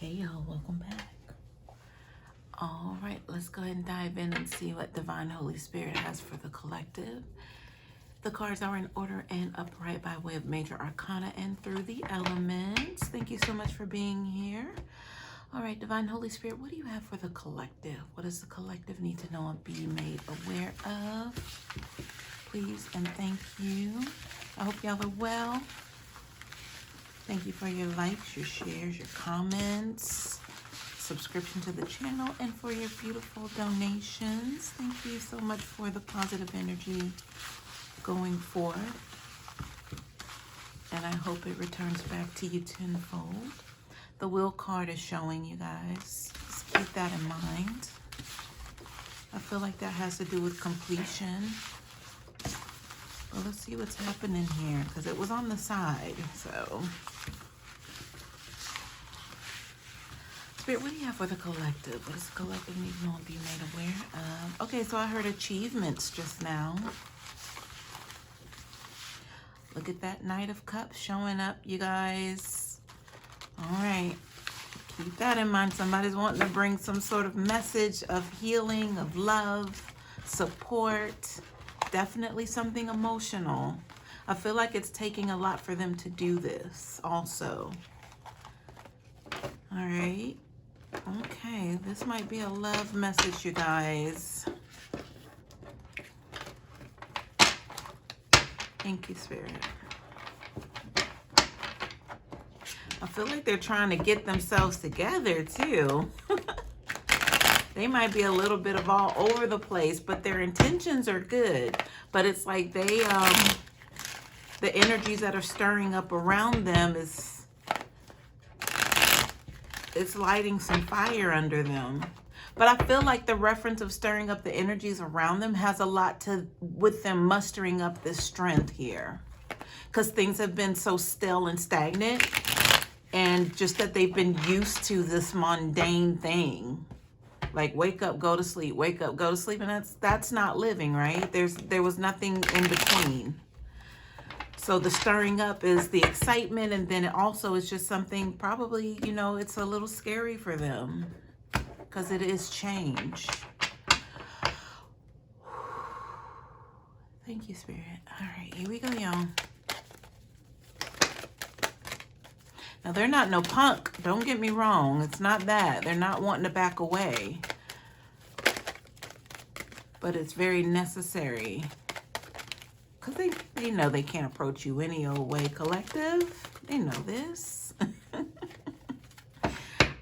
Hey y'all, welcome back. All right, let's go ahead and dive in and see what Divine Holy Spirit has for the collective. The cards are in order and upright by way of major arcana and through the elements. Thank you so much for being here. All right, Divine Holy Spirit, what do you have for the collective? What does the collective need to know and be made aware of? Please and thank you. I hope y'all are well. Thank you for your likes, your shares, your comments, subscription to the channel, and for your beautiful donations. Thank you so much for the positive energy going forth. And I hope it returns back to you tenfold. The Will card is showing, you guys. Just keep that in mind. I feel like that has to do with completion. Well, let's see what's happening here, because it was on the side, so. Spirit, what do you have for the collective? What does the collective need to know and be made aware of? Okay, so I heard achievements just now. Look at that Knight of Cups showing up, you guys. All right, keep that in mind. Somebody's wanting to bring some sort of message of healing, of love, support. Definitely something emotional. I feel like it's taking a lot for them to do this also. All right. Okay, this might be a love message, you guys. Thank you, Spirit. I feel like they're trying to get themselves together, too. They might be a little bit of all over the place, but their intentions are good. But it's like they, the energies that are stirring up around them it's lighting some fire under them. But I feel like the reference of stirring up the energies around them has a lot to with them mustering up this strength here. Because things have been so still and stagnant. And just that they've been used to this mundane thing. Like wake up, go to sleep, wake up, go to sleep. And that's not living, right? There was nothing in between. So the stirring up is the excitement, and then it also is just something probably, you know, it's a little scary for them because it is change. Thank you, Spirit. All right, here we go, y'all. Now, they're not no punk. Don't get me wrong. It's not that. They're not wanting to back away. But it's very necessary. Because they know they can't approach you any old way, collective. They know this.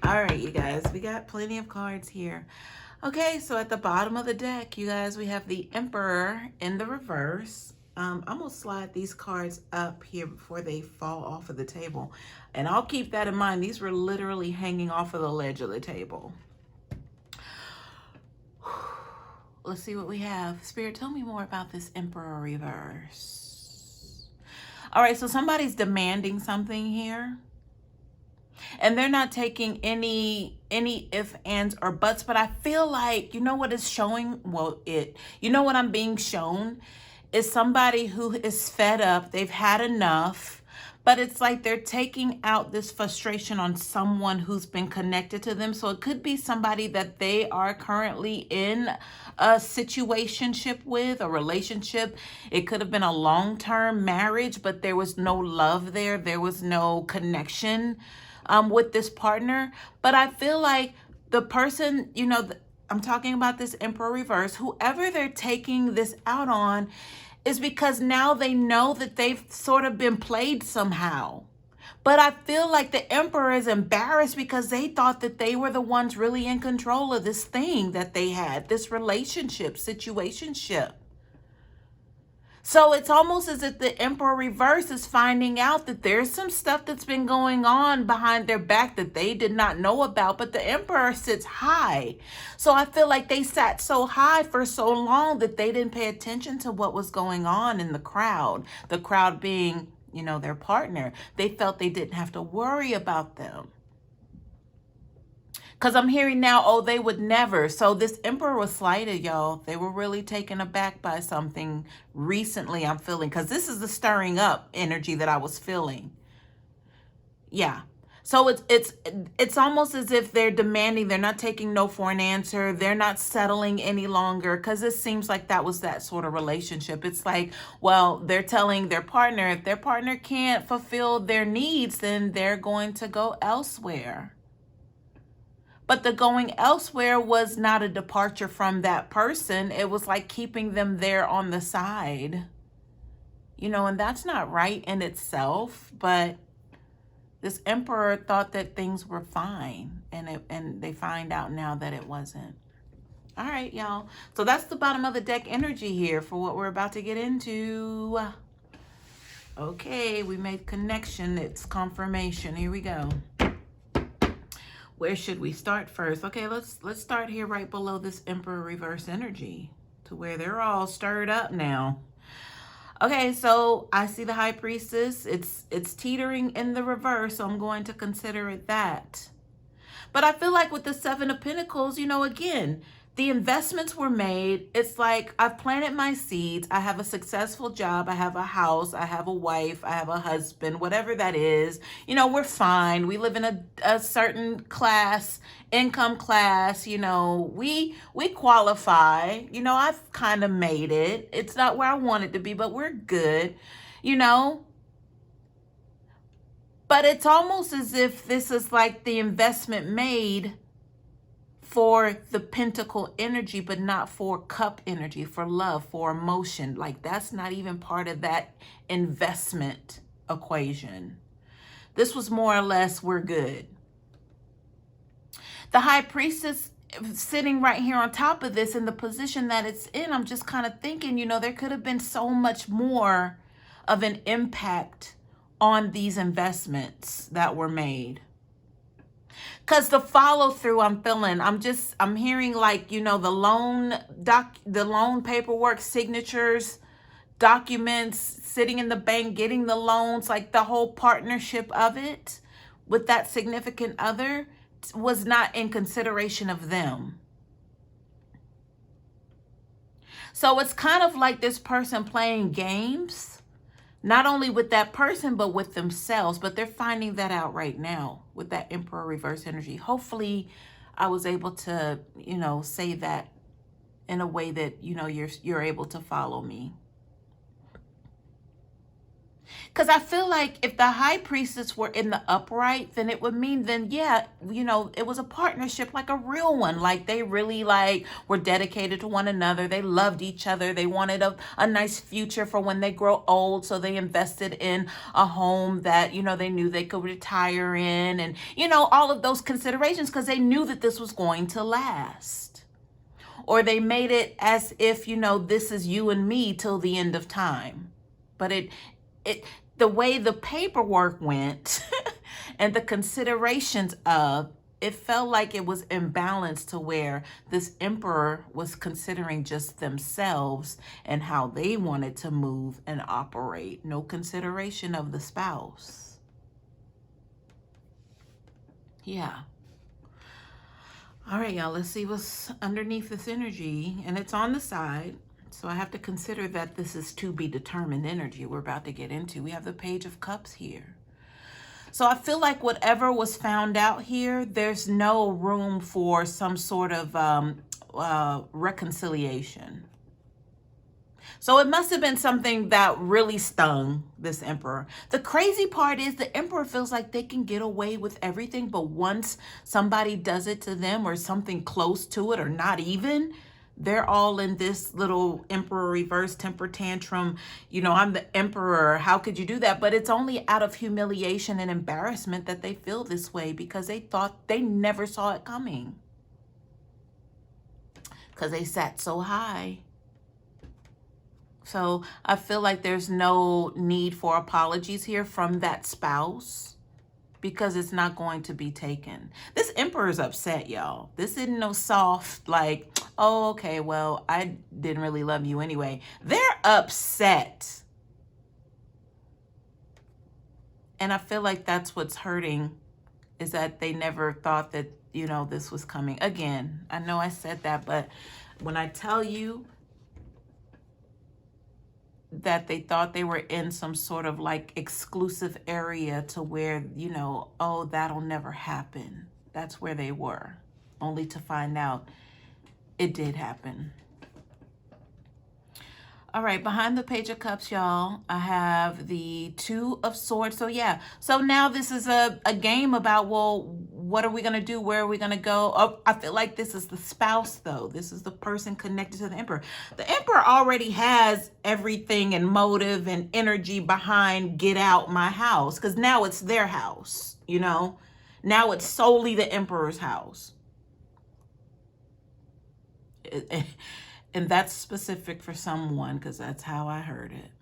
All right, you guys. We got plenty of cards here. Okay, so at the bottom of the deck, you guys, we have the Emperor in the reverse. I'm going to slide these cards up here before they fall off of the table. And I'll keep that in mind. These were literally hanging off of the ledge of the table. Let's see what we have. Spirit, tell me more about this Emperor reverse. All right, so somebody's demanding something here. And they're not taking any ifs, ands, or buts. But I feel like, you know what is showing? Well, you know what I'm being shown? Is somebody who is fed up. They've had enough. But it's like they're taking out this frustration on someone who's been connected to them. So it could be somebody that they are currently in a situationship with, a relationship. It could have been a long-term marriage, but there was no love there. There was no connection with this partner. But I feel like the person, you know, I'm talking about this Emperor reverse, whoever they're taking this out on, is because now they know that they've sort of been played somehow. But I feel like the Emperor is embarrassed because they thought that they were the ones really in control of this thing that they had, this relationship, situationship. So it's almost as if the Emperor reverse is finding out that there's some stuff that's been going on behind their back that they did not know about, but the Emperor sits high. So I feel like they sat so high for so long that they didn't pay attention to what was going on in the crowd being, you know, their partner. They felt they didn't have to worry about them. Because I'm hearing now, oh, they would never. So this Emperor was slighted, y'all. They were really taken aback by something recently, I'm feeling. Because this is the stirring up energy that I was feeling. Yeah. So it's almost as if they're demanding, they're not taking no for an answer, they're not settling any longer, because it seems like that was that sort of relationship. It's like, well, they're telling their partner, if their partner can't fulfill their needs, then they're going to go elsewhere. But the going elsewhere was not a departure from that person. It was like keeping them there on the side. You know, and that's not right in itself, but this emperor thought that things were fine, and they find out now that it wasn't. All right, y'all. So that's the bottom of the deck energy here for what we're about to get into. Okay, we made connection. It's confirmation. Here we go. Where should we start first? Okay, let's start here right below this Emperor reverse energy, to where they're all stirred up now. Okay, so I see the High Priestess. It's teetering in the reverse, so I'm going to consider it that. But I feel like with the Seven of Pentacles, you know, again, the investments were made. It's like I've planted my seeds. I have a successful job. I have a house. I have a wife. I have a husband, whatever that is. You know, we're fine. We live in a certain class, income class. You know, we qualify. You know, I've kind of made it. It's not where I want it to be, but we're good, you know. But it's almost as if this is like the investment made for the pentacle energy, but not for cup energy, for love, for emotion. Like that's not even part of that investment equation. This was more or less, we're good. The High Priestess sitting right here on top of this in the position that it's in, I'm just kind of thinking, you know, there could have been so much more of an impact on these investments that were made. Because the follow through I'm feeling, I'm hearing like, you know, the loan paperwork, signatures, documents, sitting in the bank, getting the loans, like the whole partnership of it with that significant other was not in consideration of them. So it's kind of like this person playing games, not only with that person, but with themselves. But they're finding that out right now with that Emperor reverse energy. Hopefully I was able to, you know, say that in a way that, you know, you're able to follow me. Because I feel like if the High Priestess were in the upright, then it would mean then, yeah, you know, it was a partnership, like a real one. Like they really like were dedicated to one another. They loved each other. They wanted a nice future for when they grow old. So they invested in a home that, you know, they knew they could retire in, and, you know, all of those considerations, because they knew that this was going to last. Or they made it as if, you know, this is you and me till the end of time. But the way the paperwork went and the considerations of it felt like it was imbalanced, to where this emperor was considering just themselves and how they wanted to move and operate. No consideration of the spouse. Yeah. All right, y'all, let's see what's underneath this energy. And it's on the side. So I have to consider that this is to be determined energy we're about to get into. We have the Page of Cups here. So I feel like whatever was found out here, there's no room for some sort of reconciliation. So it must have been something that really stung this emperor. The crazy part is the emperor feels like they can get away with everything, but once somebody does it to them or something close to it or not even, they're all in this little emperor reverse temper tantrum. You know, I'm the emperor. How could you do that? But it's only out of humiliation and embarrassment that they feel this way, because they thought they never saw it coming. Because they sat so high. So I feel like there's no need for apologies here from that spouse, because it's not going to be taken. This emperor's upset, y'all. This isn't no soft, like, oh, okay, well, I didn't really love you anyway. They're upset. And I feel like that's what's hurting, is that they never thought that, you know, this was coming. Again, I know I said that, but when I tell you, that they thought they were in some sort of like exclusive area to where, oh, that'll never happen. That's where they were, only to find out it did happen. All right, behind the Page of Cups, y'all, I have the Two of Swords. So yeah, so now this is a game about, well, what are we going to do? Where are we going to go? Oh, I feel like this is the spouse, though. This is the person connected to the Emperor. The Emperor already has everything and motive and energy behind get out my house, because now it's their house, Now it's solely the Emperor's house. And that's specific for someone, because that's how I heard it.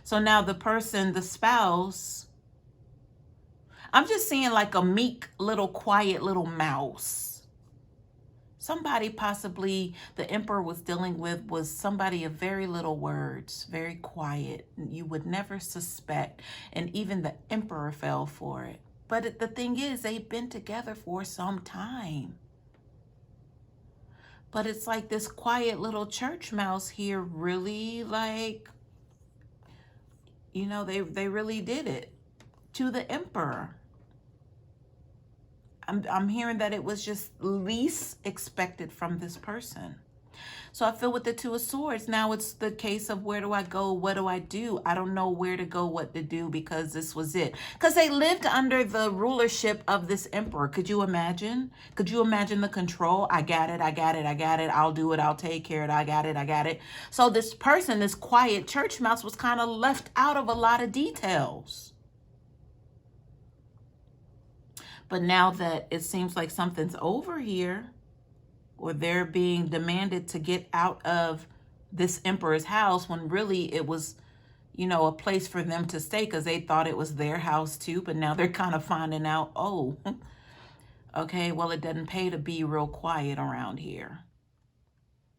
So now the person, the spouse, I'm just seeing like a meek little quiet little mouse. Somebody possibly the Emperor was dealing with was somebody of very little words, very quiet. You would never suspect. And even the Emperor fell for it. But the thing is, they've been together for some time. But it's like this quiet little church mouse here really like, they really did it to the Emperor. I'm hearing that it was just least expected from this person. So I feel with the Two of Swords, now it's the case of where do I go? What do I do? I don't know where to go, what to do, because this was it. Because they lived under the rulership of this Emperor. Could you imagine? Could you imagine the control? I got it, I got it, I got it. I'll do it, I'll take care of it, I got it, I got it. So this person, this quiet church mouse, was kind of left out of a lot of details. But now that it seems like something's over here, or they're being demanded to get out of this Emperor's house, when really it was, a place for them to stay, because they thought it was their house too. But now they're kind of finding out, oh, okay, well, it doesn't pay to be real quiet around here.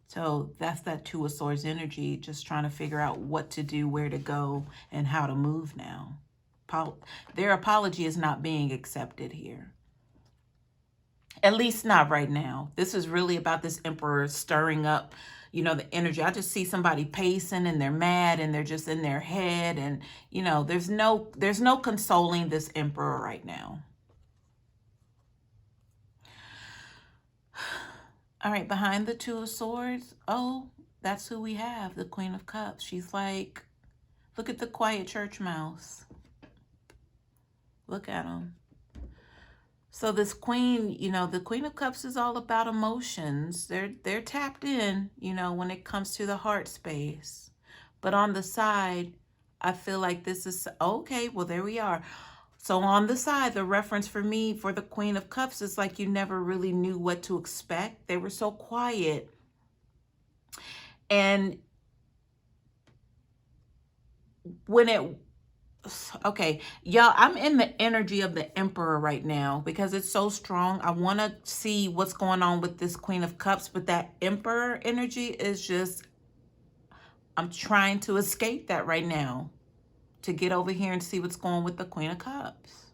So that's that Two of Swords energy, just trying to figure out what to do, where to go, and how to move now. Their apology is not being accepted here. At least not right now. This is really about this Emperor stirring up, the energy. I just see somebody pacing and they're mad and they're just in their head. And, there's no consoling this Emperor right now. All right, behind the Two of Swords. Oh, that's who we have, the Queen of Cups. She's like, look at the quiet church mouse. Look at him. So this queen, the Queen of Cups is all about emotions. They're tapped in, when it comes to the heart space. But on the side, I feel like this is, okay, well, there we are. So on the side, the reference for me for the Queen of Cups is like you never really knew what to expect. They were so quiet. And when it, okay, y'all, I'm in the energy of the Emperor right now because it's so strong. I want to see what's going on with this Queen of Cups, but that Emperor energy is just, I'm trying to escape that right now to get over here and see what's going on with the Queen of Cups.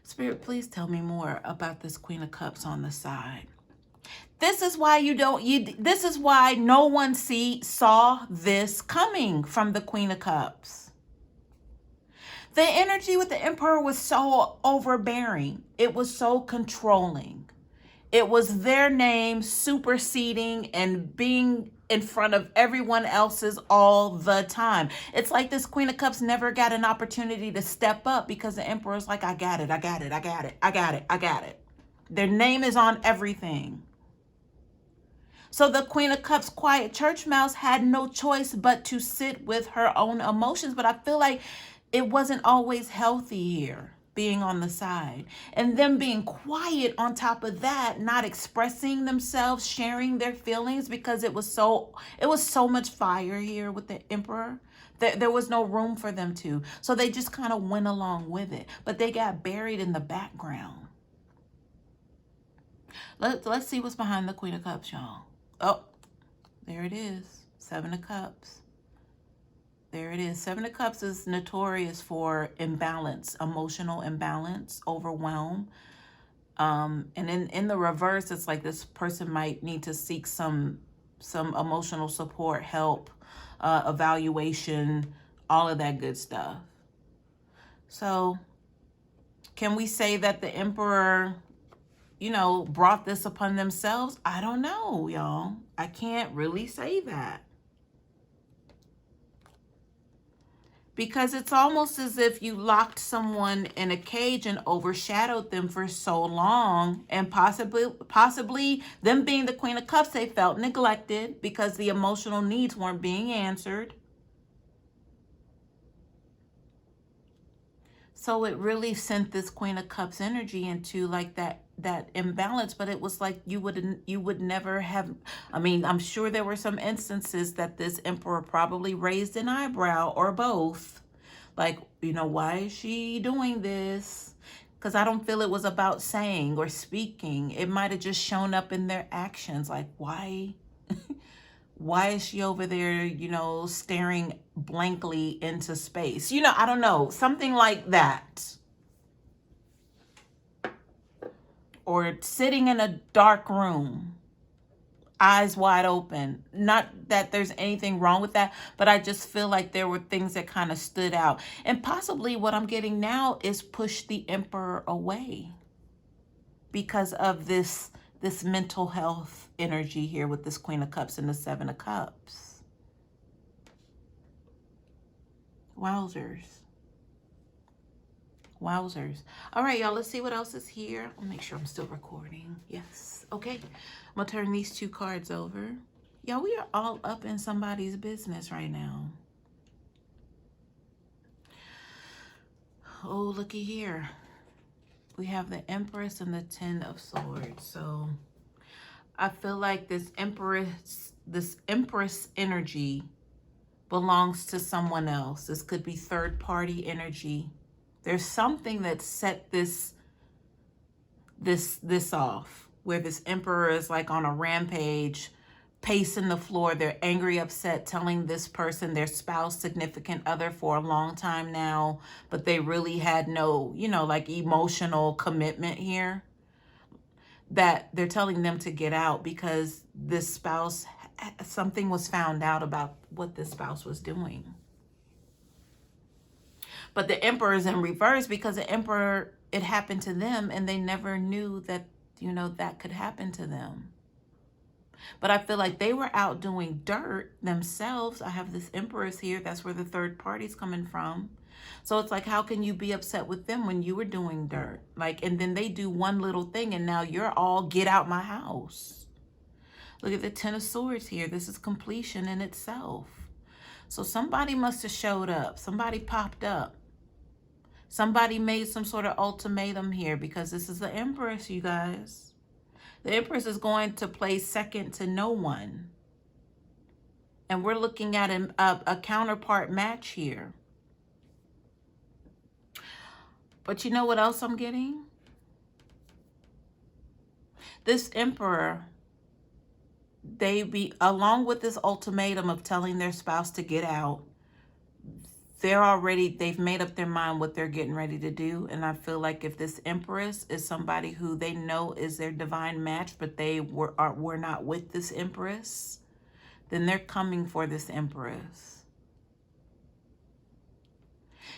Spirit, please tell me more about this Queen of Cups on the side. This is why this is why no one saw this coming from the Queen of Cups. The energy with the Emperor was so overbearing. It was so controlling. It was their name superseding and being in front of everyone else's all the time. It's like this Queen of Cups never got an opportunity to step up because the Emperor's like, I got it, I got it, I got it, I got it, I got it. Their name is on everything. So the Queen of Cups, quiet church mouse, had no choice but to sit with her own emotions. But I feel like it wasn't always healthy here, being on the side. And them being quiet on top of that, not expressing themselves, sharing their feelings, because it was so much fire here with the Emperor. There was no room for them to. So they just kind of went along with it. But they got buried in the background. Let's see what's behind the Queen of Cups, y'all. Oh, there it is. Seven of Cups. There it is. Seven of Cups is notorious for imbalance, emotional imbalance, overwhelm. And in the reverse, it's like this person might need to seek some some emotional support, help, evaluation, all of that good stuff. So can we say that the Emperor, brought this upon themselves? I don't know, y'all. I can't really say that. Because it's almost as if you locked someone in a cage and overshadowed them for so long, and possibly them being the Queen of Cups, they felt neglected because the emotional needs weren't being answered. So it really sent this Queen of Cups energy into like that imbalance, but it was like you would never have. I mean, I'm sure there were some instances that this Emperor probably raised an eyebrow or both. Like, why is she doing this? Because I don't feel it was about saying or speaking. It might have just shown up in their actions. Like, why? Why is she over there, staring blankly into space? I don't know. Something like that. Or sitting in a dark room, eyes wide open. Not that there's anything wrong with that, but I just feel like there were things that kind of stood out. And possibly what I'm getting now is push the Emperor away because of this mental health energy here with this Queen of Cups and the Seven of Cups. Wowzers. Wowzers. All right, y'all, let's see what else is here. I'll make sure I'm still recording. Yes. Okay. I'm going to turn these two cards over. Y'all, we are all up in somebody's business right now. Oh, looky here. We have the Empress and the Ten of Swords. So I feel like this Empress energy belongs to someone else. This could be third party energy. There's something that set this off, where this Emperor is like on a rampage, pacing the floor. They're angry, upset, telling this person, their spouse, significant other, for a long time now, but they really had no, like emotional commitment here. That they're telling them to get out because this spouse, something was found out about what this spouse was doing. But the Emperor is in reverse because the Emperor, it happened to them and they never knew that, that could happen to them. But I feel like they were out doing dirt themselves. I have this Empress here. That's where the third party's coming from. So it's like, how can you be upset with them when you were doing dirt? Like, and then they do one little thing and now you're all, get out my house. Look at the Ten of Swords here. This is completion in itself. So somebody must have showed up. Somebody popped up. Somebody made some sort of ultimatum here because this is the Empress, you guys. The Empress is going to play second to no one. And we're looking at a counterpart match here. But you know what else I'm getting? This Emperor, along with this ultimatum of telling their spouse to get out, they've made up their mind what they're getting ready to do. And I feel like if this Empress is somebody who they know is their divine match, but they were not with this Empress, then they're coming for this Empress.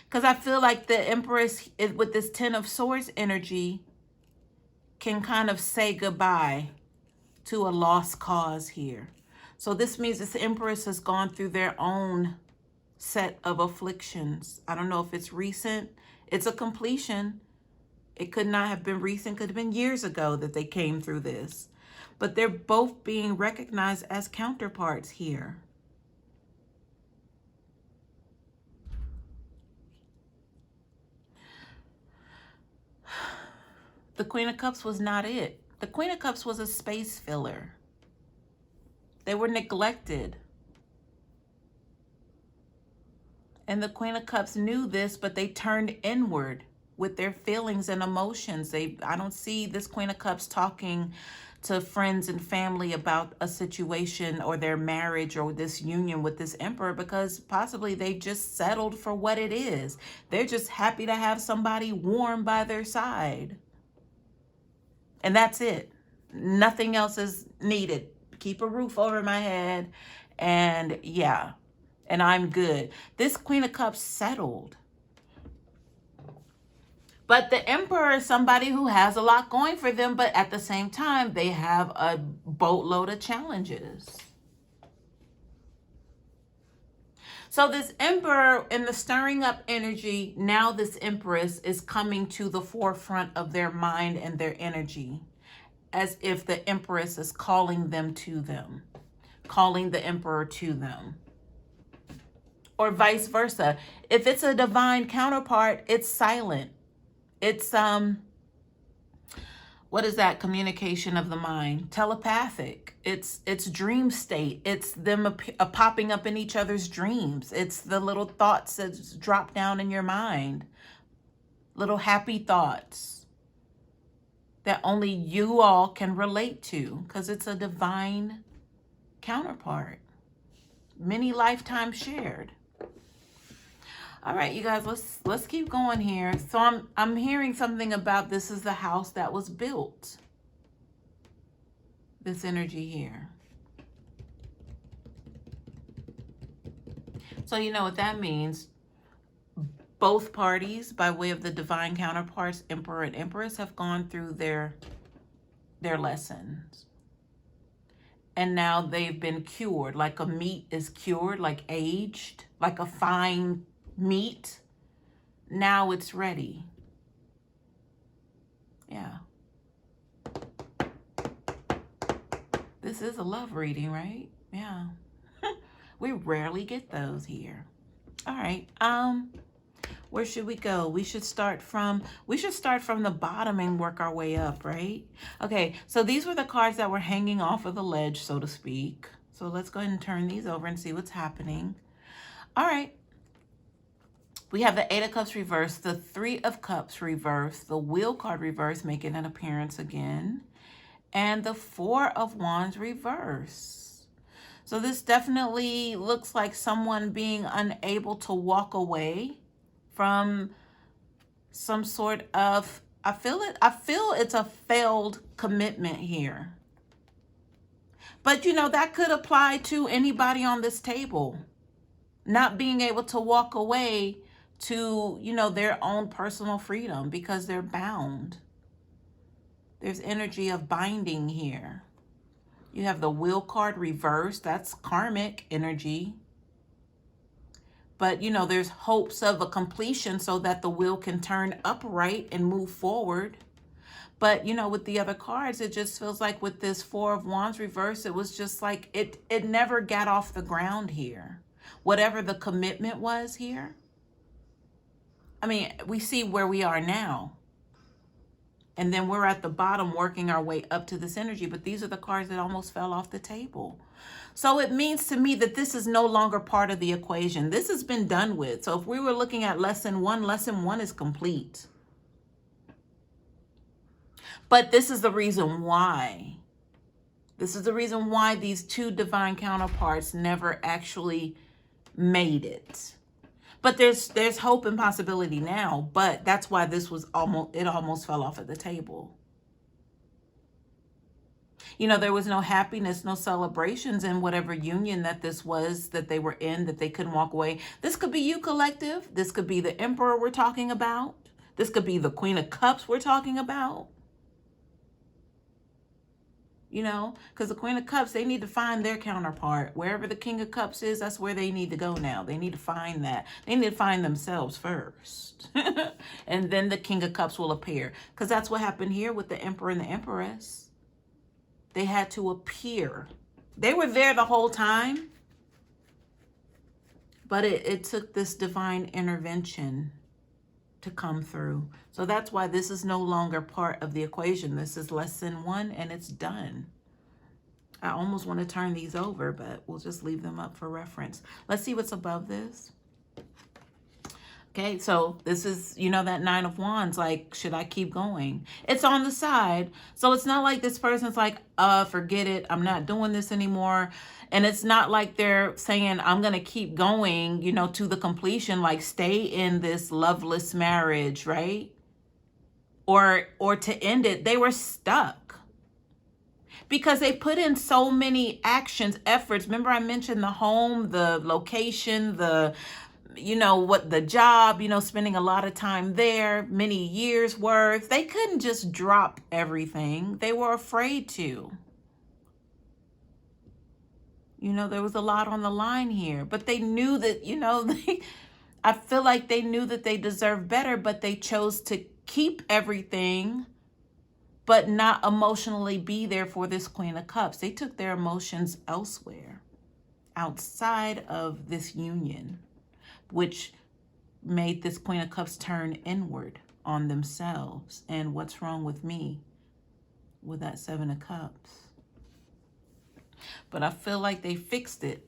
Because I feel like the Empress, with this Ten of Swords energy, can kind of say goodbye to a lost cause here. So this means this Empress has gone through their own set of afflictions. I don't know if it's recent. It's a completion. It could not have been recent. Could have been years ago that they came through this. But they're both being recognized as counterparts here. The Queen of Cups was not it. The Queen of Cups was a space filler. They were neglected. And the Queen of Cups knew this, but they turned inward with their feelings and emotions. I don't see this Queen of Cups talking to friends and family about a situation or their marriage or this union with this Emperor, because possibly they just settled for what it is. They're just happy to have somebody warm by their side. And that's it. Nothing else is needed. keep a roof over my head, and yeah, and I'm good. This Queen of Cups settled. But the Emperor is somebody who has a lot going for them, but at the same time, they have a boatload of challenges. So this Emperor in the stirring up energy, now this Empress is coming to the forefront of their mind and their energy, as if the Empress is calling them to them, calling the Emperor to them. Or vice versa. If it's a divine counterpart, it's silent. It's what is that? Communication of the mind, telepathic. It's dream state. It's them popping up in each other's dreams. It's the little thoughts that drop down in your mind, little happy thoughts that only you all can relate to, because it's a divine counterpart, many lifetimes shared. All right, you guys, let's keep going here. So I'm hearing something about this is the house that was built. This energy here. So you know what that means. Both parties, by way of the divine counterparts, Emperor and Empress, have gone through their lessons. And now they've been cured, like a meat is cured, like aged, like a fine meat. Now it's ready. Yeah. This is a love reading, right? Yeah. We rarely get those here. All right. Where should we go? We should start from the bottom and work our way up, right? Okay, so these were the cards that were hanging off of the ledge, so to speak. So let's go ahead and turn these over and see what's happening. All right. We have the Eight of Cups reversed, the Three of Cups reversed, the Wheel card reversed, making an appearance again, and the Four of Wands reversed. So this definitely looks like someone being unable to walk away from some sort of, I feel it's a failed commitment here. But you know, that could apply to anybody on this table. Not being able to walk away to, you know, their own personal freedom because they're bound. There's energy of binding here. You have the Wheel card reversed. That's karmic energy. But, you know, there's hopes of a completion so that the wheel can turn upright and move forward. But, you know, with the other cards, it just feels like with this Four of Wands reversed, it was just like it never got off the ground here. Whatever the commitment was here. I mean, we see where we are now. And then we're at the bottom working our way up to this energy. But these are the cards that almost fell off the table. So it means to me that this is no longer part of the equation. This has been done with. So if we were looking at lesson one is complete. But this is the reason why. This is the reason why these two divine counterparts never actually made it. But there's hope and possibility now. But that's why this was almost fell off at the table. You know, there was no happiness, no celebrations in whatever union that this was, that they were in, that they couldn't walk away. This could be you, collective. This could be the Emperor we're talking about. This could be the Queen of Cups we're talking about. You know, because the Queen of Cups, they need to find their counterpart. Wherever the King of Cups is, that's where they need to go now. They need to find that. They need to find themselves first. And then the King of Cups will appear. Because that's what happened here with the Emperor and the Empress. They had to appear. They were there the whole time. But it took this divine intervention to come through. So that's why this is no longer part of the equation. This is lesson one and it's done. I almost want to turn these over, but we'll just leave them up for reference. Let's see what's above this. Okay, so this is, you know, that Nine of Wands, like, should I keep going? It's on the side. So it's not like this person's like, forget it. I'm not doing this anymore. And it's not like they're saying, I'm going to keep going, you know, to the completion, like stay in this loveless marriage, right? Or to end it. They were stuck. because they put in so many actions, efforts. Remember I mentioned the home, the location, the, what, the job, spending a lot of time there, many years worth. They couldn't just drop everything. They were afraid to. There was a lot on the line here, but they knew that, I feel like they knew that they deserved better, but they chose to keep everything, but not emotionally be there for this Queen of Cups. They took their emotions elsewhere, outside of this union, which made this Queen of Cups turn inward on themselves. And what's wrong with me with that Seven of Cups? But I feel like they fixed it.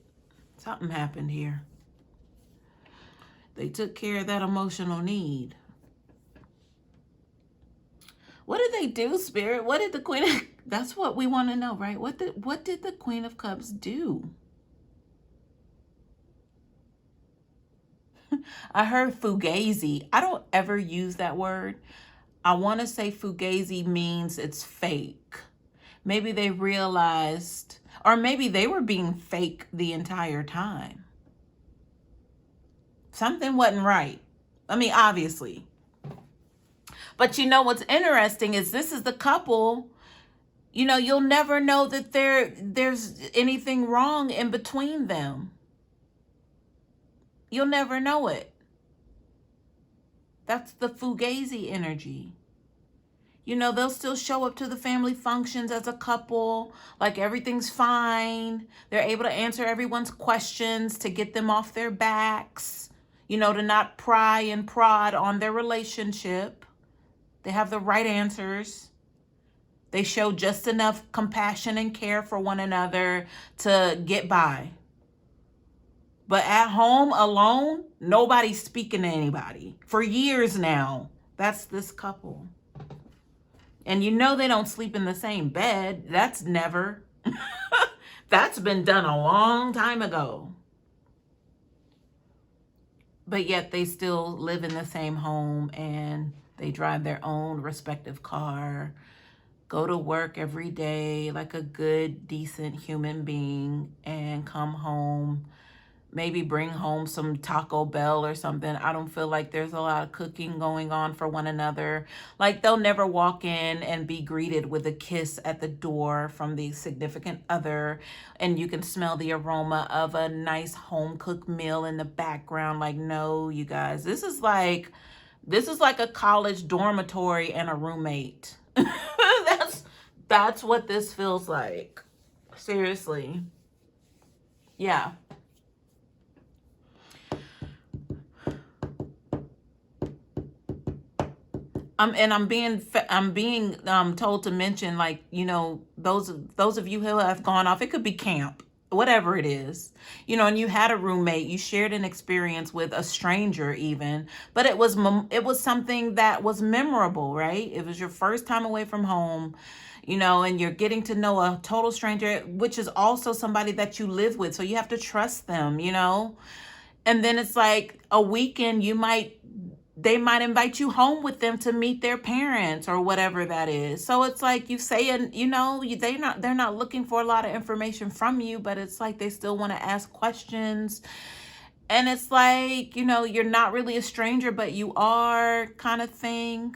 Something happened here. They took care of that emotional need. What did they do, Spirit? What did the Queen of... That's what we want to know, right? What did the Queen of Cups do? I heard fugazi. I don't ever use that word. I want to say fugazi means it's fake. Maybe they realized, or maybe they were being fake the entire time. Something wasn't right. I mean, obviously. But what's interesting is this is the couple, you'll never know that there's anything wrong in between them. You'll never know it. That's the fugazi energy. They'll still show up to the family functions as a couple, like everything's fine. They're able to answer everyone's questions to get them off their backs, to not pry and prod on their relationship. They have the right answers. They show just enough compassion and care for one another to get by. But at home alone, nobody's speaking to anybody for years now. That's this couple. And they don't sleep in the same bed. That's never. That's been done a long time ago. But yet they still live in the same home and they drive their own respective car, go to work every day like a good, decent human being, and come home, maybe bring home some Taco Bell or something. I don't feel like there's a lot of cooking going on for one another. Like they'll never walk in and be greeted with a kiss at the door from the significant other, and you can smell the aroma of a nice home cooked meal in the background. Like, no, you guys, this is like a college dormitory and a roommate. That's what this feels like. Seriously. Yeah. I'm being told to mention, like, those of you who have gone off, it could be camp, whatever it is, and you had a roommate, you shared an experience with a stranger even, but it was something that was memorable, right? It was your first time away from home, and you're getting to know a total stranger, which is also somebody that you live with. So you have to trust them, and then it's like a weekend, they might invite you home with them to meet their parents or whatever that is. So it's like you say, and they're not looking for a lot of information from you, but it's like they still want to ask questions. And it's like, you're not really a stranger, but you are, kind of thing.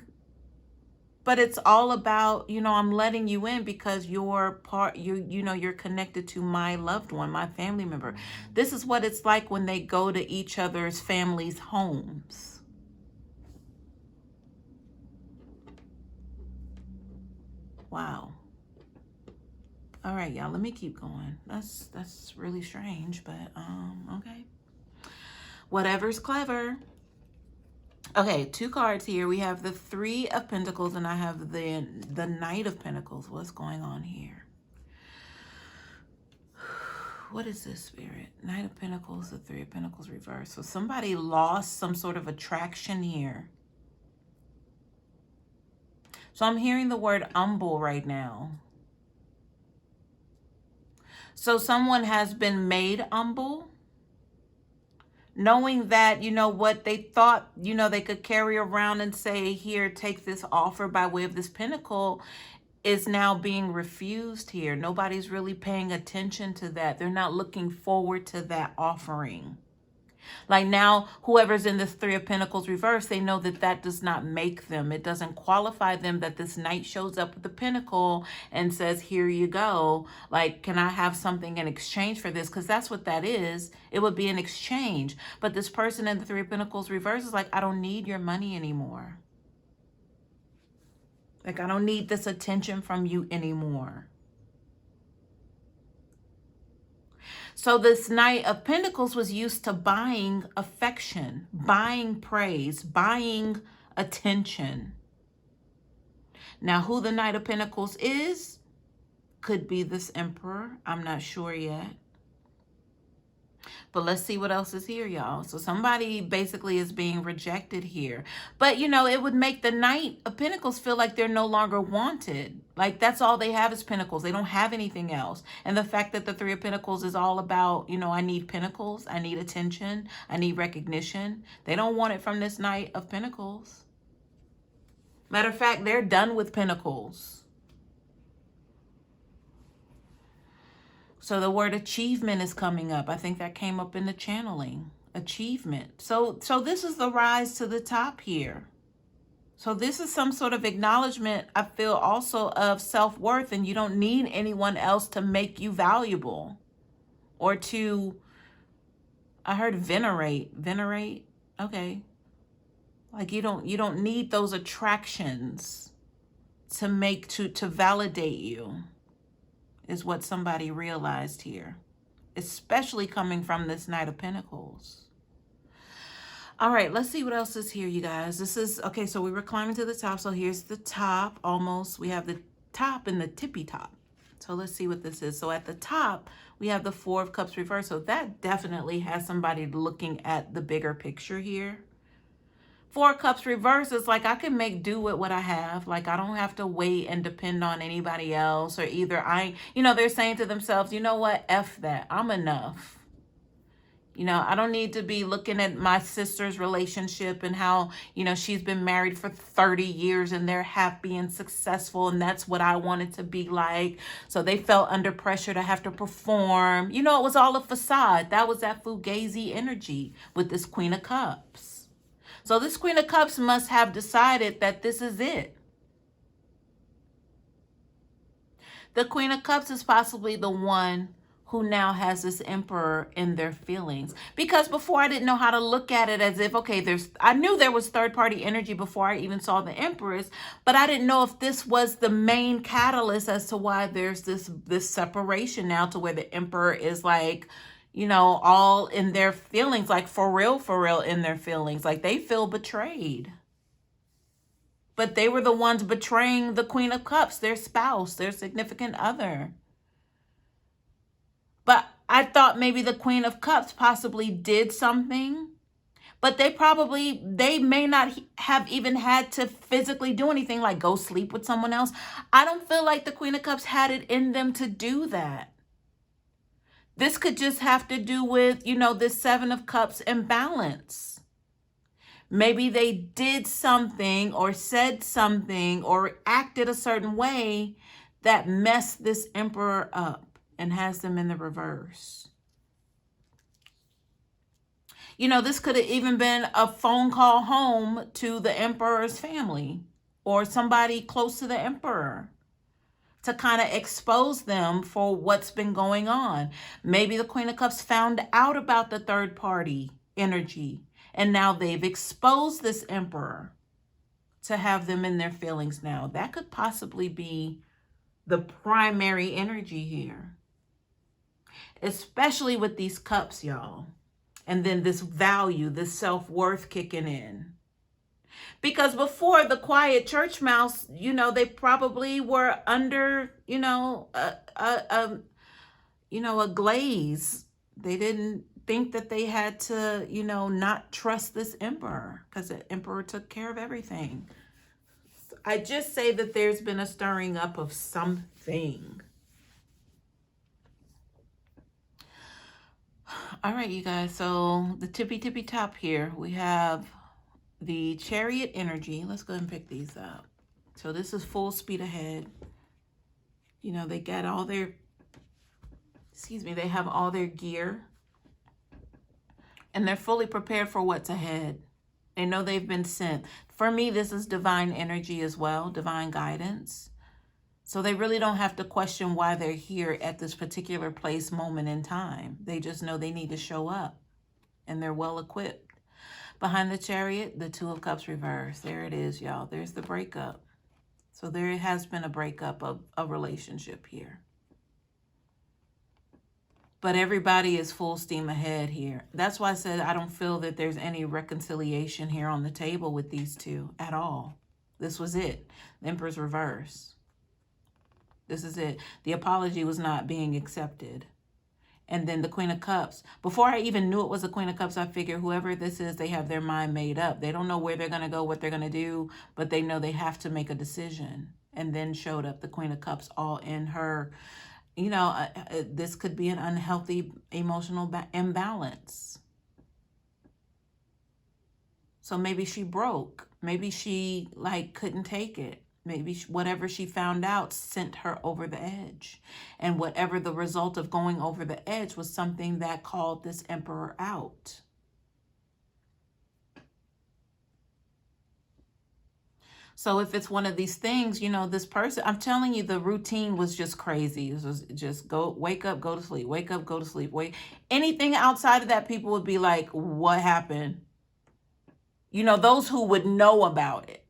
But it's all about, I'm letting you in because you're you're connected to my loved one, my family member. This is what it's like when they go to each other's families' homes. Wow. All right, y'all, let me keep going. That's really strange, but okay. Whatever's clever. Okay, 2 cards here. We have the 3 of Pentacles and I have the Knight of Pentacles. What's going on here? What is this, Spirit? Knight of Pentacles, the 3 of Pentacles reversed. So somebody lost some sort of attraction here. So I'm hearing the word humble right now. So someone has been made humble, knowing that, what they thought, they could carry around and say, here, take this offer by way of this pentacle. is now being refused here. Nobody's really paying attention to that. They're not looking forward to that offering. Like now, whoever's in this Three of Pentacles reverse, they know that that does not make them. It doesn't qualify them that this knight shows up with the pentacle and says, here you go. Like, can I have something in exchange for this? Because that's what that is. It would be an exchange. But this person in the Three of Pentacles reverse is like, I don't need your money anymore. Like, I don't need this attention from you anymore. So this Knight of Pentacles was used to buying affection, buying praise, buying attention. Now, who the Knight of Pentacles is, could be this Emperor. I'm not sure yet. But let's see what else is here, y'all. So somebody basically is being rejected here. But, you know, it would make the Knight of Pentacles feel like they're no longer wanted. Like, that's all they have is Pentacles. They don't have anything else. And the fact that the Three of Pentacles is all about, you know, I need Pentacles, I need attention, I need recognition. They don't want it from this Knight of Pentacles. Matter of fact, they're done with Pentacles. So the word achievement is coming up. I think that came up in the channeling. Achievement. So this is the rise to the top here. So this is some sort of acknowledgement, I feel, also of self-worth, and you don't need anyone else to make you valuable or to, I heard venerate. Venerate? Okay. Like you don't need those attractions to validate you. Is what somebody realized here, especially coming from this Knight of Pentacles. All right, let's see what else is here, you guys. This is, okay, so we were climbing to the top. So here's the top almost. We have the top and the tippy top. So let's see what this is. So at the top, we have the Four of Cups reversed. So that definitely has somebody looking at the bigger picture here. Four of Cups reverse is like, I can make do with what I have. Like, I don't have to wait and depend on anybody else, or either you know, they're saying to themselves, you know what, F that, I'm enough. You know, I don't need to be looking at my sister's relationship and how, you know, she's been married for 30 years and they're happy and successful, and that's what I wanted to be like. So they felt under pressure to have to perform. You know, it was all a facade. That was that Fugazi energy with this Queen of Cups. So this Queen of Cups must have decided that this is it. The Queen of Cups is possibly the one who now has this Emperor in their feelings. Because before I didn't know how to look at it as if, okay, I knew there was third-party energy before I even saw the Empress, but I didn't know if this was the main catalyst as to why there's this separation now, to where the Emperor is like, you know, all in their feelings, like for real in their feelings. Like they feel betrayed. But they were the ones betraying the Queen of Cups, their spouse, their significant other. But I thought maybe the Queen of Cups possibly did something, but they may not have even had to physically do anything, like go sleep with someone else. I don't feel like the Queen of Cups had it in them to do that. This could just have to do with, you know, this Seven of Cups imbalance. Maybe they did something or said something or acted a certain way that messed this Emperor up and has them in the reverse. You know, this could have even been a phone call home to the Emperor's family or somebody close to the Emperor, to kind of expose them for what's been going on. Maybe the Queen of Cups found out about the third party energy, and now they've exposed this Emperor to have them in their feelings now. That could possibly be the primary energy here, especially with these cups, y'all. And then this value, this self-worth kicking in. Because before, the quiet church mouse, you know, they probably were under, you know, a glaze. They didn't think that they had to, you know, not trust this Emperor, because the Emperor took care of everything. I just say that there's been a stirring up of something. All right, you guys. So the tippy top here, we have the Chariot energy. Let's go ahead and pick these up. So this is full speed ahead. You know, they got all their, they have all their gear, and they're fully prepared for what's ahead. They know they've been sent. For me, this is divine energy as well, divine guidance. So they really don't have to question why they're here at this particular place, moment in time. They just know they need to show up, and they're well equipped. Behind the Chariot, the Two of Cups reverse. There it is, y'all. There's the breakup. So there has been a breakup of a relationship here. But everybody is full steam ahead here. That's why I said I don't feel that there's any reconciliation here on the table with these two at all. This was it. The Emperor's reverse. This is it. The apology was not being accepted. And then the Queen of Cups. Before I even knew it was the Queen of Cups, I figured whoever this is, they have their mind made up. They don't know where they're going to go, what they're going to do, but they know they have to make a decision. And then showed up the Queen of Cups all in her, you know, this could be an unhealthy emotional imbalance. So maybe she broke. Maybe she couldn't take it. Maybe whatever she found out sent her over the edge. And whatever the result of going over the edge was something that called this Emperor out. So if it's one of these things, you know, this person, I'm telling you, the routine was just crazy. It was just wake up, go to sleep, wake up, go to sleep, wake. Anything outside of that, people would be like, what happened? You know, those who would know about it.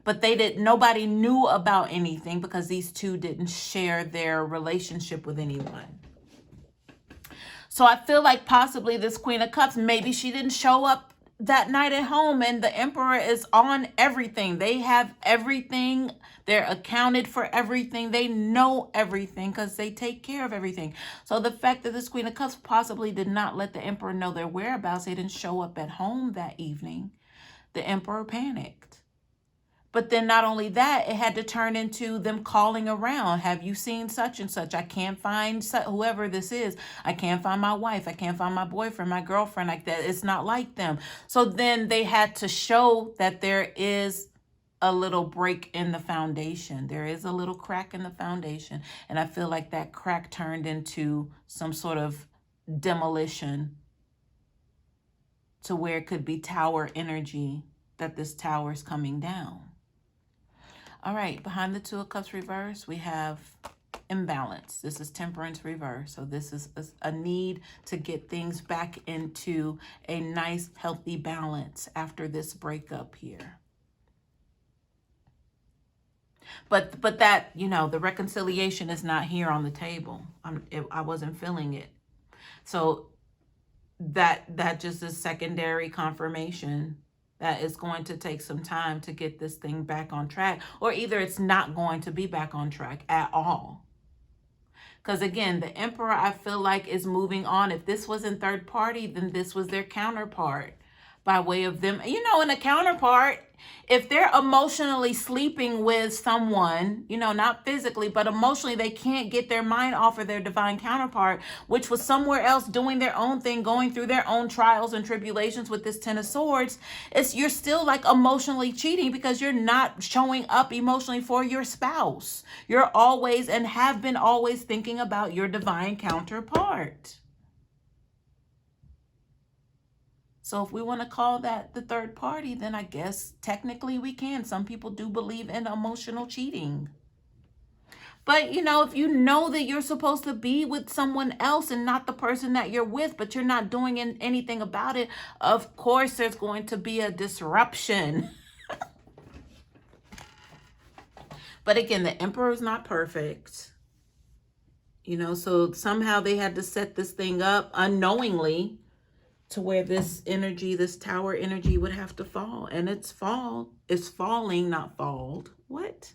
But nobody knew about anything because these two didn't share their relationship with anyone. So I feel like possibly this Queen of Cups, maybe she didn't show up that night at home, and the Emperor is on everything. They have everything. They're accounted for everything. They know everything because they take care of everything. So the fact that this Queen of Cups possibly did not let the Emperor know their whereabouts, they didn't show up at home that evening, the Emperor panicked. But then not only that, it had to turn into them calling around. Have you seen such and such? I can't find whoever this is. I can't find my wife. I can't find my boyfriend, my girlfriend, like that. It's not like them. So then they had to show that there is a little break in the foundation. There is a little crack in the foundation. And I feel like that crack turned into some sort of demolition to where it could be tower energy, that this tower is coming down. All right, behind the Two of Cups reverse, we have imbalance. This is Temperance reverse. So this is a need to get things back into a nice, healthy balance after this breakup here. But that, you know, the reconciliation is not here on the table. I wasn't feeling it. So that just is secondary confirmation that it's going to take some time to get this thing back on track, or either it's not going to be back on track at all. Because again, the Emperor, I feel like, is moving on. If this was in third party, then this was their counterpart by way of them. You know, in a counterpart, if they're emotionally sleeping with someone, you know, not physically, but emotionally, they can't get their mind off of their divine counterpart, which was somewhere else doing their own thing, going through their own trials and tribulations with this Ten of Swords. You're still like emotionally cheating because you're not showing up emotionally for your spouse. You're always and have been always thinking about your divine counterpart. So if we want to call that the third party, then I guess technically we can. Some people do believe in emotional cheating. But, you know, if you know that you're supposed to be with someone else and not the person that you're with, but you're not doing anything about it, of course there's going to be a disruption. But again, the Emperor is not perfect. You know, so somehow they had to set this thing up unknowingly to where this energy, this tower energy would have to fall. And it's falling, not falled. What?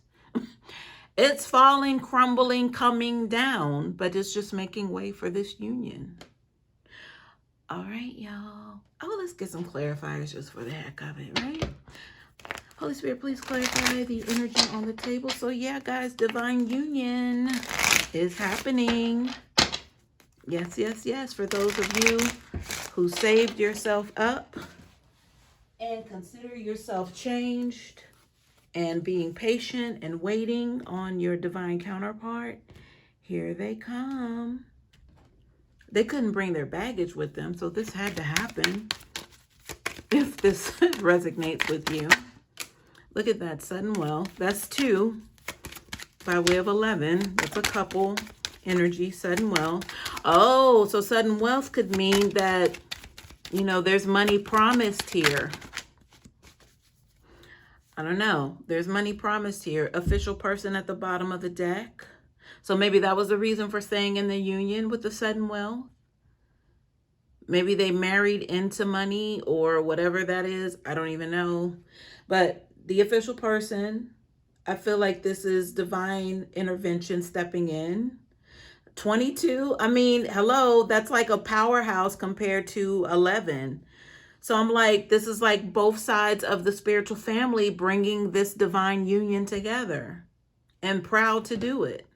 It's falling, crumbling, coming down, but it's just making way for this union. All right, y'all. Oh, let's get some clarifiers just for the heck of it, right? Holy Spirit, please clarify the energy on the table. So yeah, guys, divine union is happening. Yes, yes, yes. For those of you who saved yourself up and consider yourself changed and being patient and waiting on your divine counterpart. Here they come. They couldn't bring their baggage with them, so this had to happen. If this resonates with you. Look at that, sudden wealth. That's 2 by way of 11. That's a couple energy, sudden wealth. Oh, so sudden wealth could mean that, you know, there's money promised here. I don't know. There's money promised here. Official person at the bottom of the deck. So maybe that was the reason for staying in the union with the sudden wealth. Maybe they married into money or whatever that is. I don't even know. But the official person, I feel like this is divine intervention stepping in. 22, I mean, hello, that's like a powerhouse compared to 11. So I'm like, this is like both sides of the spiritual family bringing this divine union together, and proud to do it.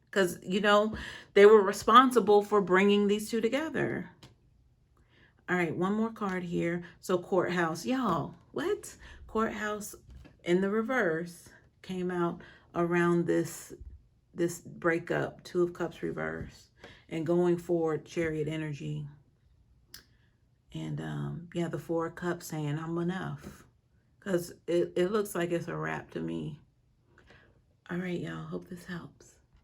Because, you know, they were responsible for bringing these two together. All right, one more card here. So courthouse, y'all, what? Courthouse in the reverse came out around this breakup, 2 of Cups reverse, and going forward, Chariot energy. And yeah, the 4 of Cups saying I'm enough, because it looks like it's a wrap to me. All right, y'all, hope this helps.